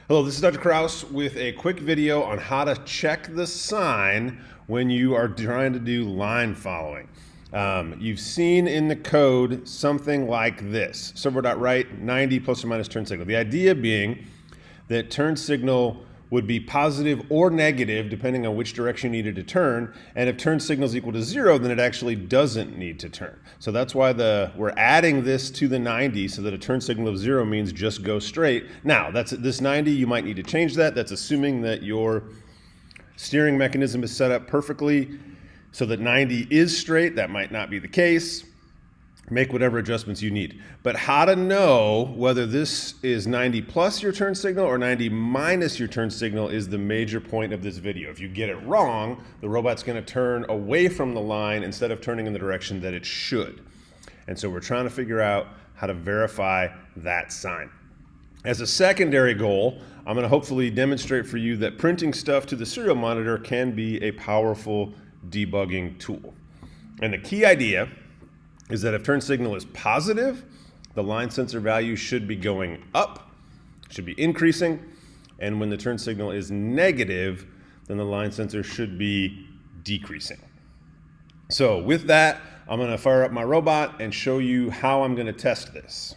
Hello, this is Dr. Kraus with a quick video on how to check the sign when you are trying to do line following. You've seen in the code something like this: servo.write 90 plus or minus turn signal. The idea being that turn signal would be positive or negative depending on which direction you needed to turn, and if turn signal is equal to 0, then it actually doesn't need to turn. So that's why we're adding this to the 90 so that a turn signal of 0 means just go straight. Now, this 90, you might need to change that. That's assuming that your steering mechanism is set up perfectly so that 90 is straight. That might not be the case. Make whatever adjustments you need. But how to know whether this is 90 plus your turn signal or 90 minus your turn signal is the major point of this video. If you get it wrong, the robot's going to turn away from the line instead of turning in the direction that it should. And so we're trying to figure out how to verify that sign. As a secondary goal, I'm going to hopefully demonstrate for you that printing stuff to the serial monitor can be a powerful debugging tool. And the key idea is that if turn signal is positive, the line sensor value should be going up, should be increasing, and when the turn signal is negative, then the line sensor should be decreasing. So with that, I'm going to fire up my robot and show you how I'm going to test this.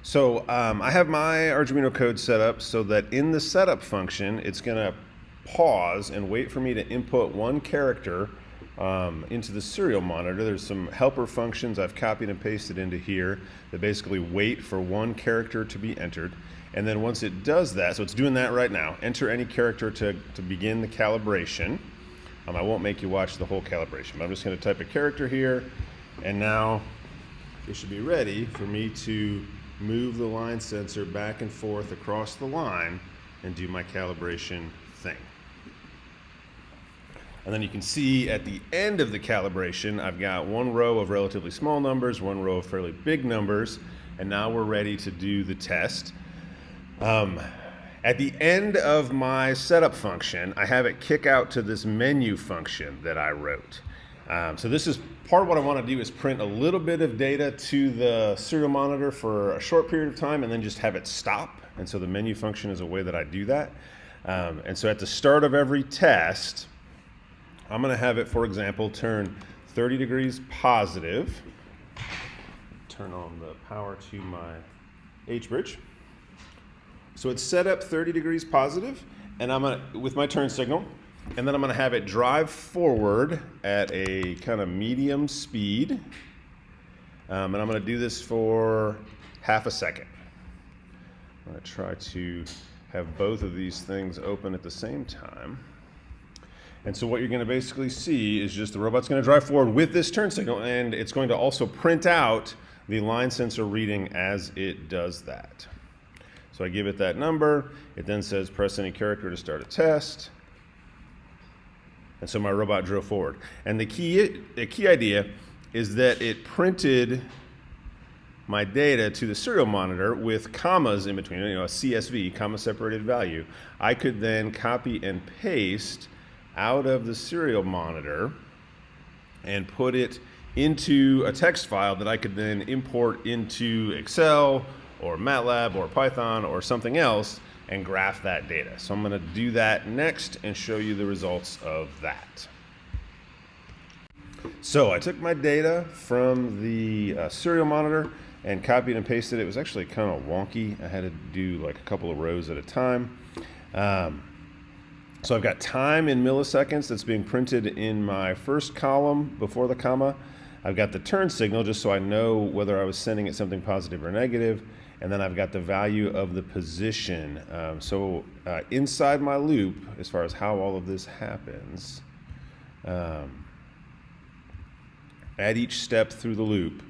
So I have my Arduino code set up so that in the setup function, it's going to pause and wait for me to input one character into the serial monitor. There's some helper functions I've copied and pasted into here that basically wait for one character to be entered. And then once it does that, so it's doing that right now, enter any character to begin the calibration. I won't make you watch the whole calibration, but I'm just going to type a character here, and now it should be ready for me to move the line sensor back and forth across the line and do my calibration thing. And then you can see at the end of the calibration, I've got one row of relatively small numbers, one row of fairly big numbers, and now we're ready to do the test. At the end of my setup function, I have it kick out to this menu function that I wrote. So this is part of what I want to do, is print a little bit of data to the serial monitor for a short period of time and then just have it stop. And so the menu function is a way that I do that. And so at the start of every test, I'm going to have it, for example, turn 30 degrees positive. Turn on the power to my H-bridge. So it's set up 30 degrees positive, and I'm going to, with my turn signal, and then I'm going to have it drive forward at a kind of medium speed. And I'm going to do this for half a second. I'm going to try to have both of these things open at the same time. And so what you're going to basically see is just the robot's going to drive forward with this turn signal, and it's going to also print out the line sensor reading as it does that. So I give it that number. It then says press any character to start a test. And so my robot drove forward. And the key idea is that it printed my data to the serial monitor with commas in between, a CSV, comma separated value. I could then copy and paste out of the serial monitor and put it into a text file that I could then import into Excel or MATLAB or Python or something else and graph that data. So I'm going to do that next and show you the results of that. So I took my data from the serial monitor and copied and pasted it. It was actually kind of wonky. I had to do like a couple of rows at a time. So I've got time in milliseconds that's being printed in my first column before the comma. I've got the turn signal just so I know whether I was sending it something positive or negative. And then I've got the value of the position. Inside my loop, as far as how all of this happens, at each step through the loop,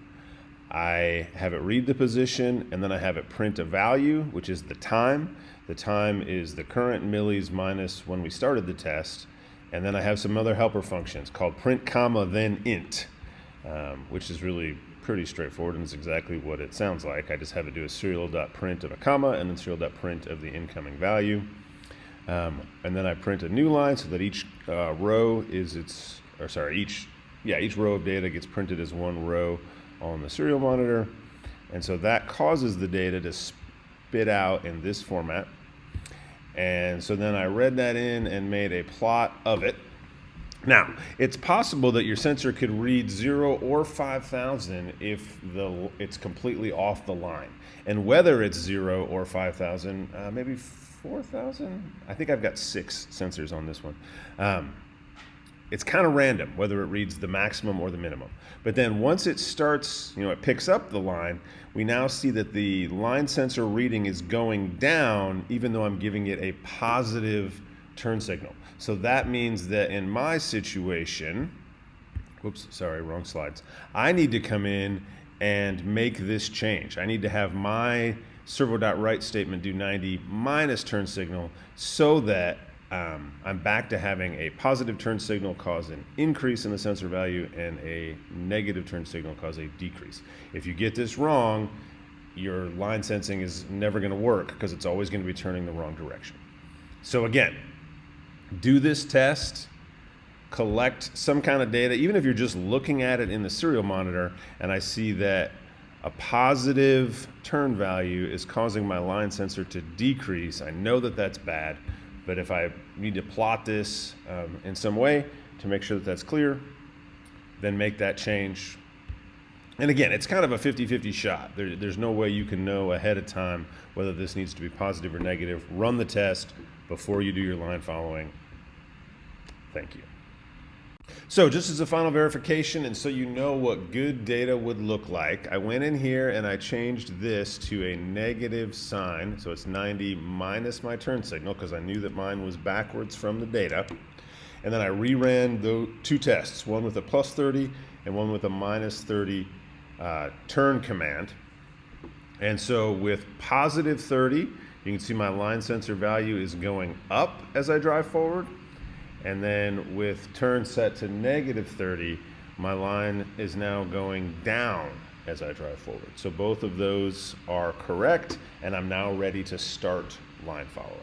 I have it read the position, and then I have it print a value, which is the time. The time is the current millis minus when we started the test. And then I have some other helper functions called print comma then int, which is really pretty straightforward and is exactly what it sounds like. I just have it do a serial.print of a comma and then serial.print of the incoming value. And then I print a new line so that each row is each row of data gets printed as one row on the serial monitor. And so that causes the data to spit out in this format. And so then I read that in and made a plot of it. Now, it's possible that your sensor could read 0 or 5,000 if it's completely off the line. And whether it's 0 or 5,000, maybe 4,000? I think I've got 6 sensors on this one. It's kind of random whether it reads the maximum or the minimum. But then once it starts, it picks up the line, we now see that the line sensor reading is going down even though I'm giving it a positive turn signal. So that means that in my situation, whoops, sorry, wrong slides. I need to come in and make this change. I need to have my servo.write statement do 90 minus turn signal so that I'm back to having a positive turn signal cause an increase in the sensor value and a negative turn signal cause a decrease. If you get this wrong, your line sensing is never going to work because it's always going to be turning the wrong direction. So again, do this test, collect some kind of data, even if you're just looking at it in the serial monitor and I see that a positive turn value is causing my line sensor to decrease. I know that that's bad, but if I need to plot this in some way to make sure that that's clear, then make that change. And again, it's kind of a 50-50 shot. There's no way you can know ahead of time whether this needs to be positive or negative. Run the test before you do your line following. Thank you. So just as a final verification, and so you know what good data would look like, I went in here and I changed this to a negative sign. So it's 90 minus my turn signal because I knew that mine was backwards from the data. And then I reran the 2 tests, one with a plus 30 and one with a minus 30 turn command. And so with positive 30, you can see my line sensor value is going up as I drive forward. And then with turn set to negative 30, my line is now going down as I drive forward. So both of those are correct, and I'm now ready to start line following.